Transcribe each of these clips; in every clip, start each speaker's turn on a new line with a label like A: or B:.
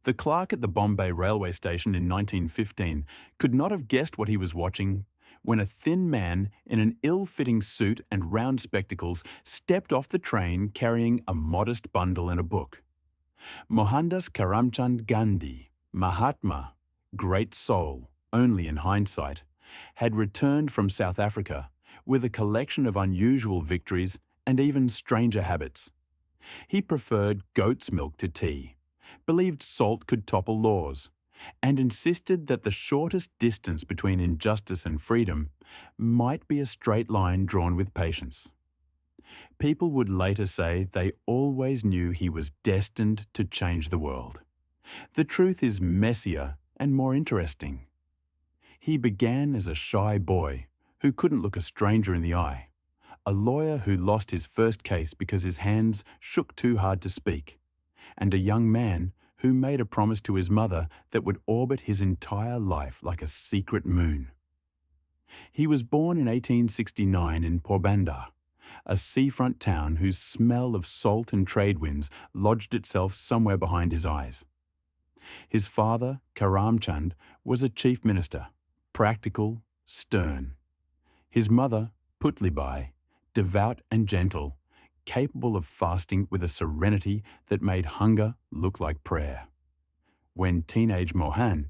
A: The clerk at the Bombay railway station in 1915 could not have guessed what he was watching when a thin man in an ill-fitting suit and round spectacles stepped off the train carrying a modest bundle and a book. Mohandas Karamchand Gandhi, Mahatma, great soul, only in hindsight, had returned from South Africa with a collection of unusual victories and even stranger habits. He preferred goat's milk to tea, believed salt could topple laws, and insisted that the shortest distance between injustice and freedom might be a straight line drawn with patience. People would later say they always knew he was destined to change the world. The truth is messier and more interesting. He began as a shy boy who couldn't look a stranger in the eye, a lawyer who lost his first case because his hands shook too hard to speak, and a young man who made a promise to his mother that would orbit his entire life like a secret moon. He was born in 1869 in Porbandar, a seafront town whose smell of salt and trade winds lodged itself somewhere behind his eyes. His father, Karamchand, was a chief minister, practical, stern. His mother, Putlibai, devout and gentle, capable of fasting with a serenity that made hunger look like prayer. When teenage Mohan,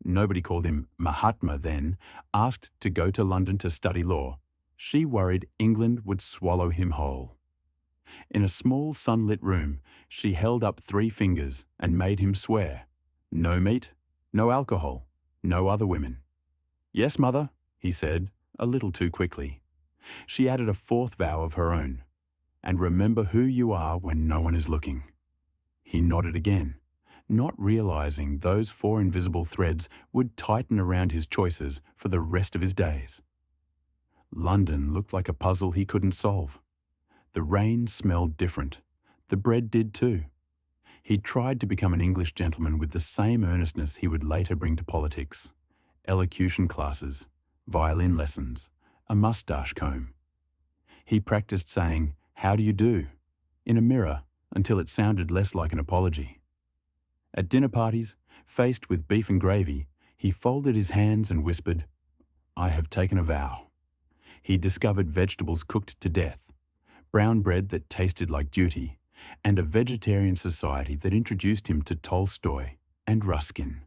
A: nobody called him Mahatma then, asked to go to London to study law, she worried England would swallow him whole. In a small sunlit room, she held up 3 fingers and made him swear. No meat, no alcohol, no other women. Yes, mother, he said, a little too quickly. She added a 4th vow of her own. And remember who you are when no one is looking. He nodded again, not realizing those 4 invisible threads would tighten around his choices for the rest of his days. London looked like a puzzle he couldn't solve. The rain smelled different. The bread did too. He tried to become an English gentleman with the same earnestness he would later bring to politics. Elocution classes, violin lessons, a moustache comb. He practiced saying, "How do you do?" in a mirror until it sounded less like an apology. At dinner parties, faced with beef and gravy, he folded his hands and whispered, "I have taken a vow." He discovered vegetables cooked to death, brown bread that tasted like duty, and a vegetarian society that introduced him to Tolstoy and Ruskin.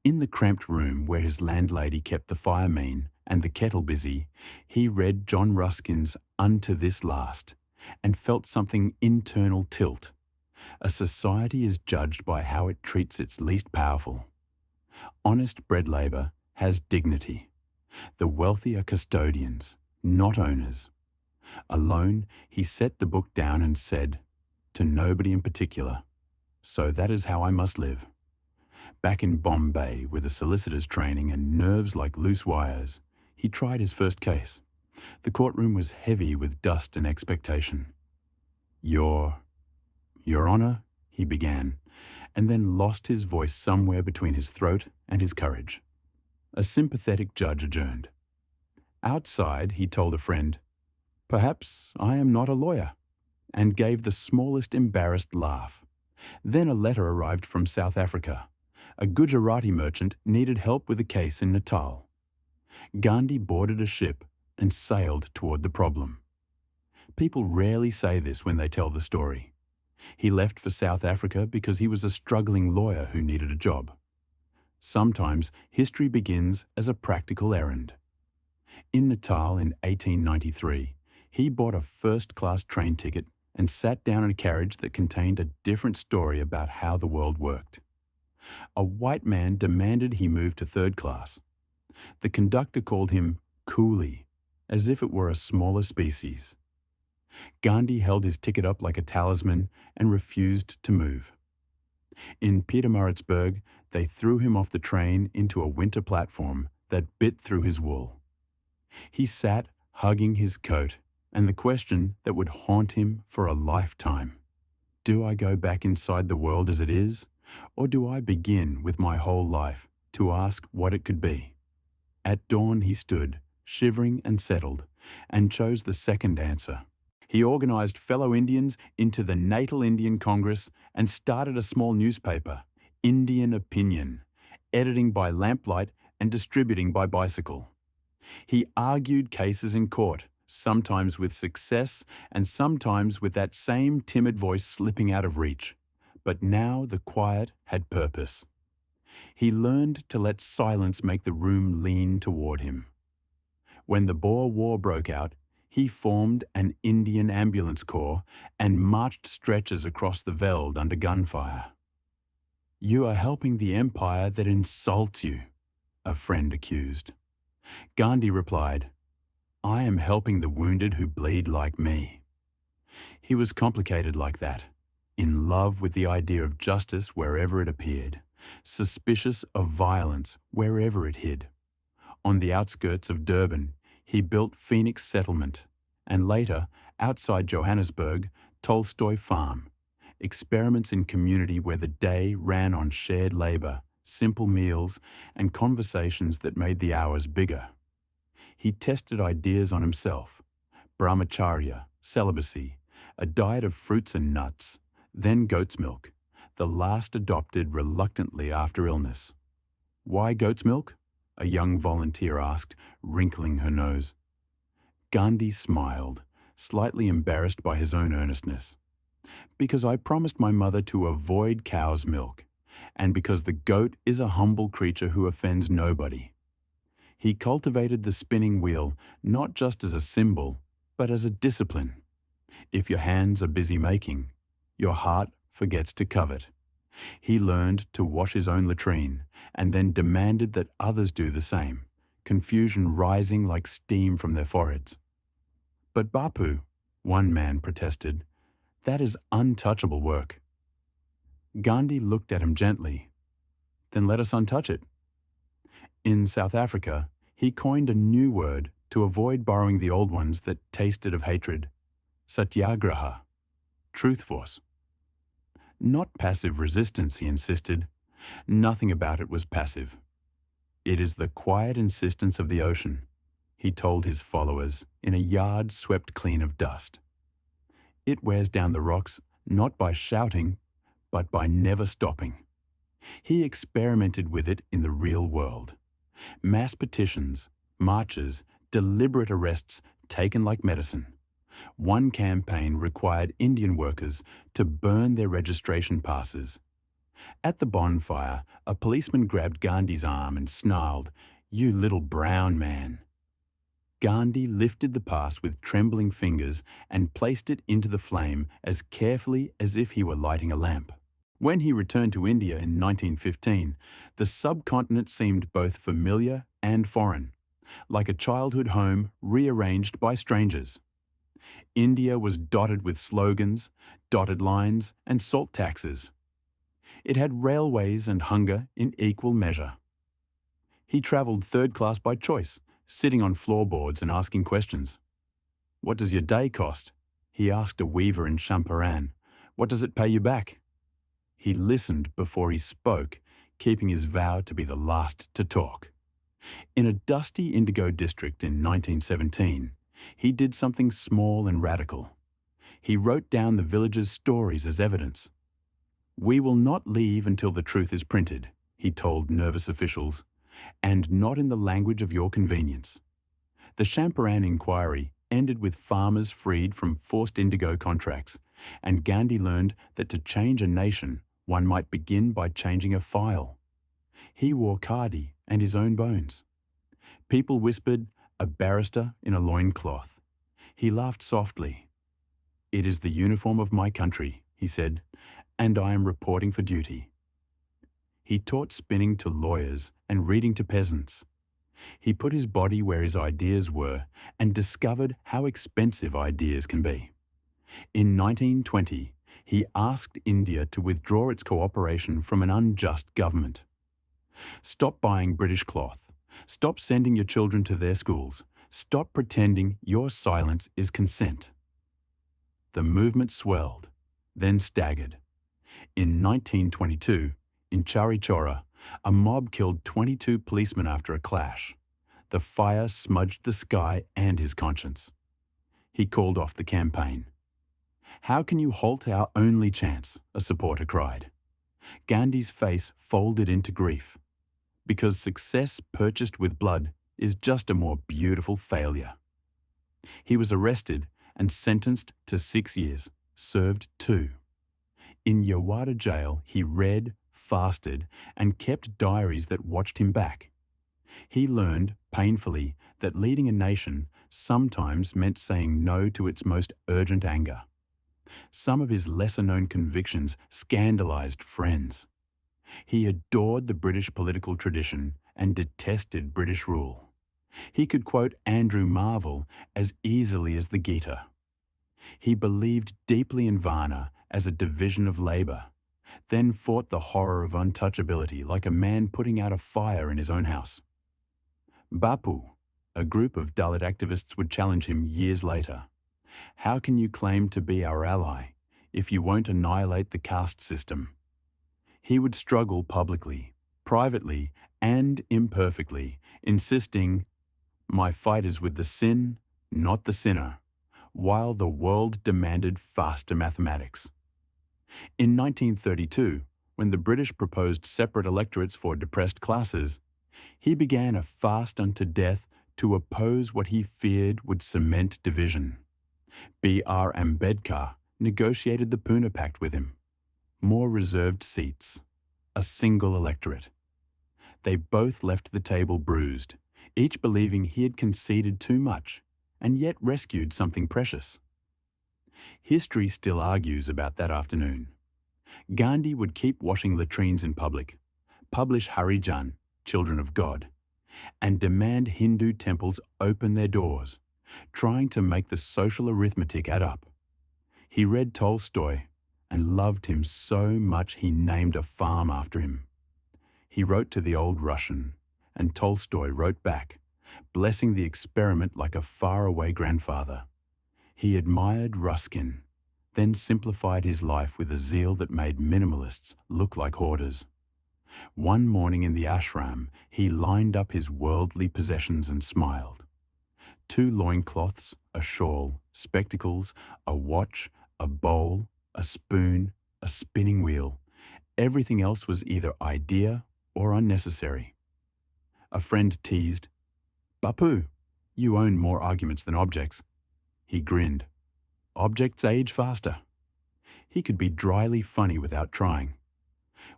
A: In the cramped room where his landlady kept the fire mean and the kettle busy, he read John Ruskin's Unto This Last and felt something internal tilt. A society is judged by how it treats its least powerful. Honest bread labour has dignity. The wealthy are custodians, not owners. Alone, he set the book down and said, to nobody in particular, "So that is how I must live." Back in Bombay, with a solicitor's training and nerves like loose wires, he tried his first case. The courtroom was heavy with dust and expectation. Your Honour," he began, and then lost his voice somewhere between his throat and his courage. A sympathetic judge adjourned. Outside, he told a friend, "Perhaps I am not a lawyer," and gave the smallest embarrassed laugh. Then a letter arrived from South Africa. A Gujarati merchant needed help with a case in Natal. Gandhi boarded a ship and sailed toward the problem. People rarely say this when they tell the story. He left for South Africa because he was a struggling lawyer who needed a job. Sometimes history begins as a practical errand. In Natal in 1893, he bought a first-class train ticket and sat down in a carriage that contained a different story about how the world worked. A white man demanded he move to 3rd class. The conductor called him coolie, as if it were a smaller species. Gandhi held his ticket up like a talisman and refused to move. In Pietermaritzburg, they threw him off the train into a winter platform that bit through his wool. He sat hugging his coat, and the question that would haunt him for a lifetime: do I go back inside the world as it is, or do I begin with my whole life to ask what it could be? At dawn he stood, shivering and settled, and chose the second answer. He organized fellow Indians into the Natal Indian Congress and started a small newspaper, Indian opinion, editing by lamplight and distributing by bicycle. He argued cases in court, sometimes with success and sometimes with that same timid voice slipping out of reach. But now the quiet had purpose. He learned to let silence make the room lean toward him. When the Boer War broke out, he formed an Indian ambulance corps and marched stretchers across the veld under gunfire. "You are helping the empire that insults you," a friend accused. Gandhi replied, "I am helping the wounded who bleed like me." He was complicated like that, in love with the idea of justice wherever it appeared, suspicious of violence wherever it hid. On the outskirts of Durban, he built Phoenix Settlement, and later, outside Johannesburg, Tolstoy Farm, experiments in community where the day ran on shared labour, simple meals, and conversations that made the hours bigger. He tested ideas on himself: brahmacharya, celibacy, a diet of fruits and nuts, then goat's milk, the last adopted reluctantly after illness. "Why goat's milk?" a young volunteer asked, wrinkling her nose. Gandhi smiled, slightly embarrassed by his own earnestness. "Because I promised my mother to avoid cow's milk, and because the goat is a humble creature who offends nobody." He cultivated the spinning wheel not just as a symbol, but as a discipline. If your hands are busy making, your heart forgets to covet. He learned to wash his own latrine and then demanded that others do the same, confusion rising like steam from their foreheads. "But Bapu," one man protested, "that is untouchable work." Gandhi looked at him gently. "Then let us untouch it." In South Africa, he coined a new word to avoid borrowing the old ones that tasted of hatred: Satyagraha, truth force. Not passive resistance, he insisted. Nothing about it was passive. "It is the quiet insistence of the ocean," he told his followers in a yard swept clean of dust. "It wears down the rocks not by shouting, but by never stopping." He experimented with it in the real world. Mass petitions, marches, deliberate arrests taken like medicine. One campaign required Indian workers to burn their registration passes. At the bonfire, a policeman grabbed Gandhi's arm and snarled, "You little brown man." Gandhi lifted the pass with trembling fingers and placed it into the flame as carefully as if he were lighting a lamp. When he returned to India in 1915, the subcontinent seemed both familiar and foreign, like a childhood home rearranged by strangers. India was dotted with slogans, dotted lines, and salt taxes. It had railways and hunger in equal measure. He travelled third class by choice, sitting on floorboards and asking questions. "What does your day cost?" he asked a weaver in Champaran. "What does it pay you back?" He listened before he spoke, keeping his vow to be the last to talk. In a dusty indigo district in 1917, he did something small and radical. He wrote down the villagers' stories as evidence. "We will not leave until the truth is printed," he told nervous officials, "and not in the language of your convenience." The Champaran inquiry ended with farmers freed from forced indigo contracts, and Gandhi learned that to change a nation, one might begin by changing a file. He wore khadi and his own bones. People whispered, "A barrister in a loincloth." He laughed softly. "It is the uniform of my country," he said, "and I am reporting for duty." He taught spinning to lawyers and reading to peasants. He put his body where his ideas were and discovered how expensive ideas can be. In 1920, he asked India to withdraw its cooperation from an unjust government. "Stop buying British cloth. Stop sending your children to their schools. Stop pretending your silence is consent." The movement swelled, then staggered. In 1922, in Chari Chora, a mob killed 22 policemen after a clash. The fire smudged the sky and his conscience. He called off the campaign. "How can you halt our only chance?" a supporter cried. Gandhi's face folded into grief, because success purchased with blood is just a more beautiful failure. He was arrested and sentenced to 6 years, served 2. In Yawada jail, he read, fasted, and kept diaries that watched him back. He learned, painfully, that leading a nation sometimes meant saying no to its most urgent anger. Some of his lesser-known convictions scandalized friends. He adored the British political tradition and detested British rule. He could quote Andrew Marvell as easily as the Gita. He believed deeply in Varna as a division of labour, then fought the horror of untouchability like a man putting out a fire in his own house. Bapu, a group of Dalit activists, would challenge him years later. How can you claim to be our ally if you won't annihilate the caste system? He would struggle publicly, privately, and imperfectly, insisting, "My fight is with the sin, not the sinner," while the world demanded faster mathematics. In 1932, when the British proposed separate electorates for depressed classes, he began a fast unto death to oppose what he feared would cement division. B.R. Ambedkar negotiated the Pune Pact with him. More reserved seats, a single electorate. They both left the table bruised, each believing he had conceded too much and yet rescued something precious. History still argues about that afternoon. Gandhi would keep washing latrines in public, publish Harijan, Children of God, and demand Hindu temples open their doors, trying to make the social arithmetic add up. He read Tolstoy and loved him so much he named a farm after him. He wrote to the old Russian, and Tolstoy wrote back, blessing the experiment like a faraway grandfather. He admired Ruskin, then simplified his life with a zeal that made minimalists look like hoarders. One morning in the ashram, he lined up his worldly possessions and smiled. 2 loincloths, a shawl, spectacles, a watch, a bowl, a spoon, a spinning wheel. Everything else was either idea or unnecessary. A friend teased, "Bapu, you own more arguments than objects." He grinned. Objects age faster. He could be dryly funny without trying.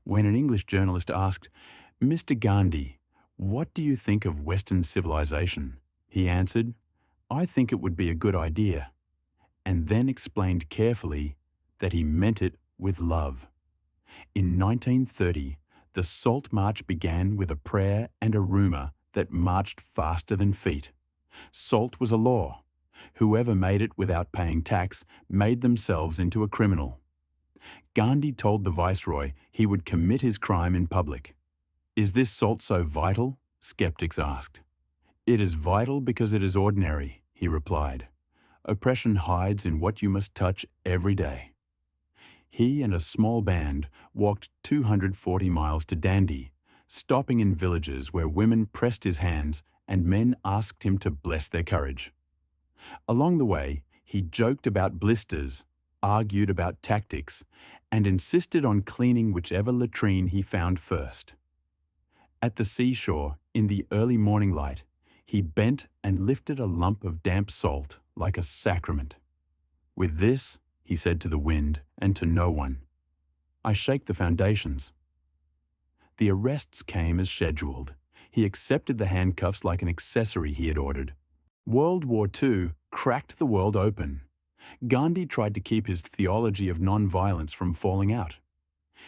A: When an English journalist asked, "Mr. Gandhi, what do you think of Western civilization?" he answered, "I think it would be a good idea," and then explained carefully that he meant it with love. In 1930, the Salt March began with a prayer and a rumour that marched faster than feet. Salt was a law. Whoever made it without paying tax made themselves into a criminal. Gandhi told the Viceroy he would commit his crime in public. "Is this salt so vital?" skeptics asked. "It is vital because it is ordinary," he replied. "Oppression hides in what you must touch every day." He and a small band walked 240 miles to Dandi, stopping in villages where women pressed his hands and men asked him to bless their courage. Along the way, he joked about blisters, argued about tactics, and insisted on cleaning whichever latrine he found first. At the seashore, in the early morning light, he bent and lifted a lump of damp salt like a sacrament. "With this," he said to the wind and to no one, "I shake the foundations." The arrests came as scheduled. He accepted the handcuffs like an accessory he had ordered. World War II cracked the world open. Gandhi tried to keep his theology of nonviolence from falling out.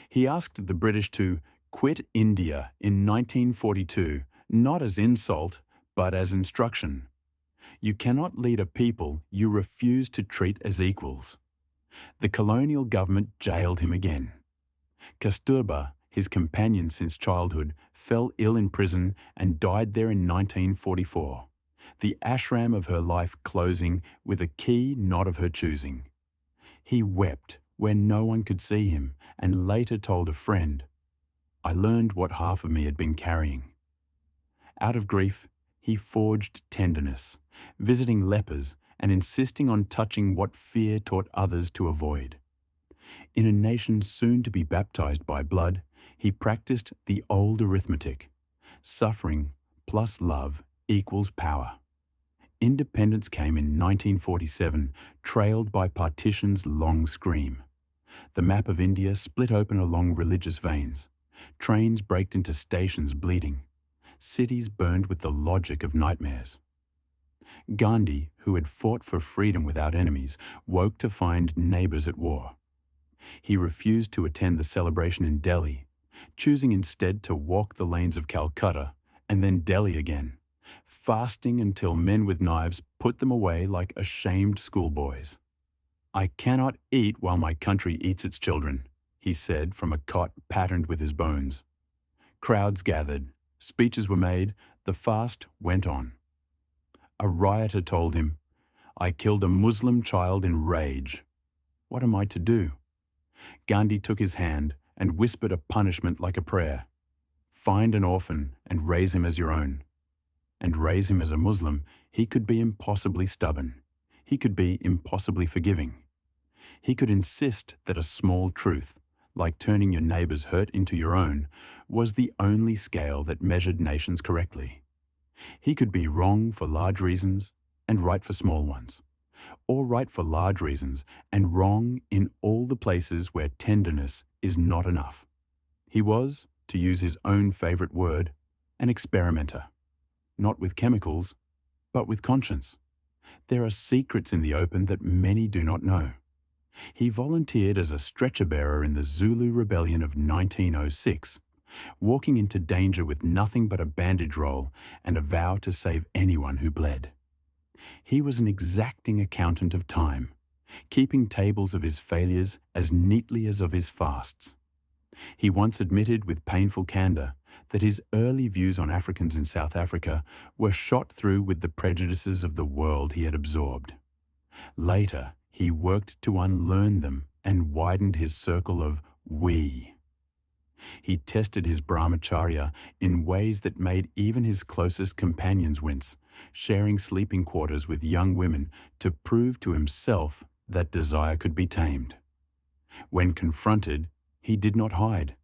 A: He asked the British to quit India in 1942, not as insult, but as instruction. You cannot lead a people you refuse to treat as equals. The colonial government jailed him again. Kasturba, his companion since childhood, fell ill in prison and died there in 1944, the ashram of her life closing with a key not of her choosing. He wept where no one could see him and later told a friend, "I learned what half of me had been carrying." Out of grief, he forged tenderness, visiting lepers and insisting on touching what fear taught others to avoid. In a nation soon to be baptized by blood, he practiced the old arithmetic. Suffering plus love equals power. Independence came in 1947, trailed by partition's long scream. The map of India split open along religious veins. Trains braked into stations bleeding. Cities burned with the logic of nightmares. Gandhi, who had fought for freedom without enemies, woke to find neighbours at war. He refused to attend the celebration in Delhi, choosing instead to walk the lanes of Calcutta and then Delhi again, fasting until men with knives put them away like ashamed schoolboys. "I cannot eat while my country eats its children," he said from a cot patterned with his bones. Crowds gathered, speeches were made, the fast went on. A rioter told him, "I killed a Muslim child in rage. What am I to do?" Gandhi took his hand and whispered a punishment like a prayer. "Find an orphan and raise him as your own." And raise him as a Muslim, he could be impossibly stubborn. He could be impossibly forgiving. He could insist that a small truth, like turning your neighbour's hurt into your own, was the only scale that measured nations correctly. He could be wrong for large reasons and right for small ones, or right for large reasons and wrong in all the places where tenderness is not enough. He was, to use his own favourite word, an experimenter. Not with chemicals, but with conscience. There are secrets in the open that many do not know. He volunteered as a stretcher-bearer in the Zulu rebellion of 1906, walking into danger with nothing but a bandage roll and a vow to save anyone who bled. He was an exacting accountant of time, keeping tables of his failures as neatly as of his fasts. He once admitted with painful candour that his early views on Africans in South Africa were shot through with the prejudices of the world he had absorbed. Later, he worked to unlearn them and widened his circle of we. He tested his brahmacharya in ways that made even his closest companions wince, sharing sleeping quarters with young women to prove to himself that desire could be tamed. When confronted, he did not hide,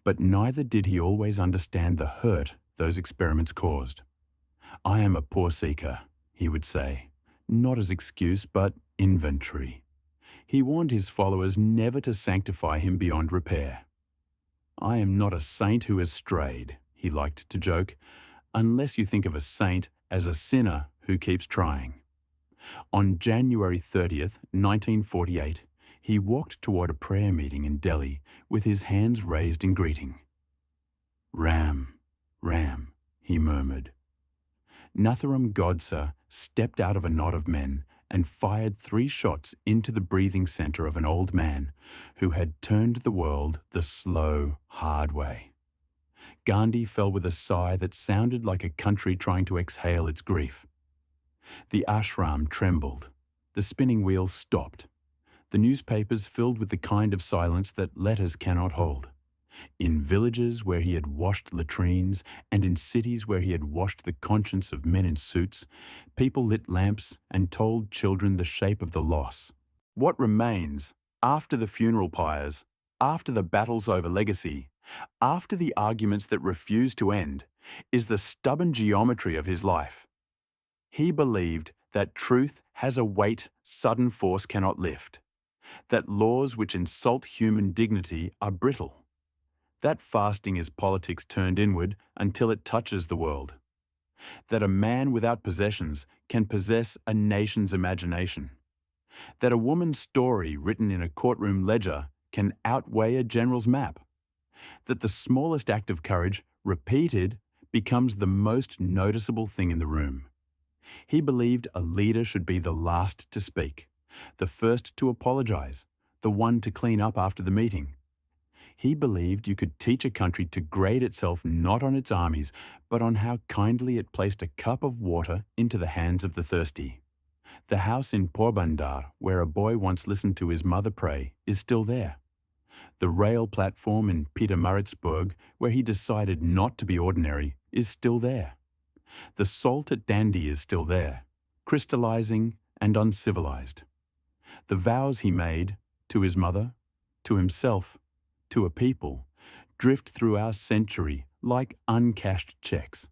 A: but neither did he always understand the hurt those experiments caused. "I am a poor seeker," he would say, not as excuse but inventory. He warned his followers never to sanctify him beyond repair. "I am not a saint who has strayed," he liked to joke, "unless you think of a saint as a sinner who keeps trying." On January 30th, 1948, he walked toward a prayer meeting in Delhi with his hands raised in greeting. "Ram, Ram," he murmured. Nathuram Godse stepped out of a knot of men and fired 3 shots into the breathing centre of an old man who had turned the world the slow, hard way. Gandhi fell with a sigh that sounded like a country trying to exhale its grief. The ashram trembled. The spinning wheels stopped. The newspapers filled with the kind of silence that letters cannot hold. In villages where he had washed latrines and in cities where he had washed the conscience of men in suits, people lit lamps and told children the shape of the loss. What remains after the funeral pyres, after the battles over legacy, after the arguments that refuse to end, is the stubborn geometry of his life. He believed that truth has a weight sudden force cannot lift, that laws which insult human dignity are brittle, that fasting is politics turned inward until it touches the world, that a man without possessions can possess a nation's imagination, that a woman's story written in a courtroom ledger can outweigh a general's map, that the smallest act of courage, repeated, becomes the most noticeable thing in the room. He believed a leader should be the last to speak, the first to apologize, the one to clean up after the meeting. He believed you could teach a country to grade itself not on its armies, but on how kindly it placed a cup of water into the hands of the thirsty. The house in Porbandar, where a boy once listened to his mother pray, is still there. The rail platform in Pietermaritzburg, where he decided not to be ordinary, is still there. The salt at Dundee is still there, crystallizing and uncivilized. The vows he made to his mother, to himself, to a people, drift through our century like uncashed checks.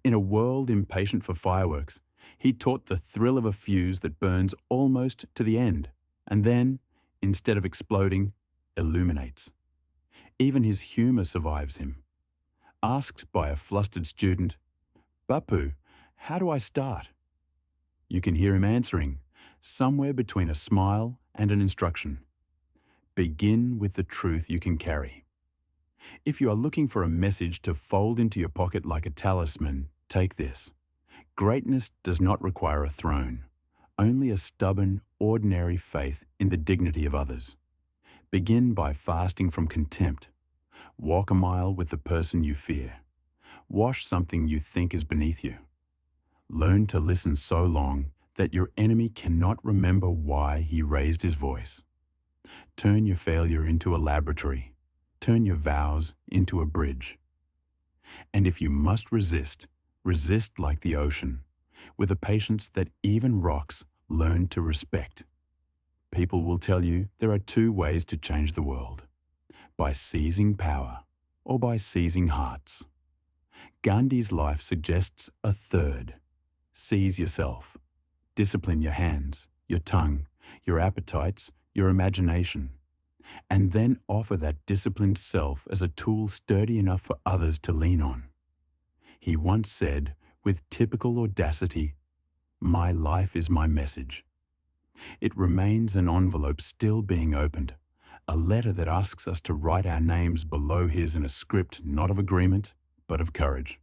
A: In a world impatient for fireworks, he taught the thrill of a fuse that burns almost to the end, and then, instead of exploding, illuminates. Even his humour survives him. Asked by a flustered student, "Bapu, how do I start?" You can hear him answering, somewhere between a smile and an instruction. Begin with the truth you can carry. If you are looking for a message to fold into your pocket like a talisman, take this. Greatness does not require a throne, only a stubborn, ordinary faith in the dignity of others. Begin by fasting from contempt. Walk a mile with the person you fear. Wash something you think is beneath you. Learn to listen so long that your enemy cannot remember why he raised his voice. Turn your failure into a laboratory. Turn your vows into a bridge. And if you must resist, resist like the ocean, with a patience that even rocks learn to respect. People will tell you there are two ways to change the world: by seizing power or by seizing hearts. Gandhi's life suggests a third. Seize yourself. Discipline your hands, your tongue, your appetites, your imagination, and then offer that disciplined self as a tool sturdy enough for others to lean on. He once said, with typical audacity, "My life is my message." It remains an envelope still being opened, a letter that asks us to write our names below his in a script not of agreement, but of courage.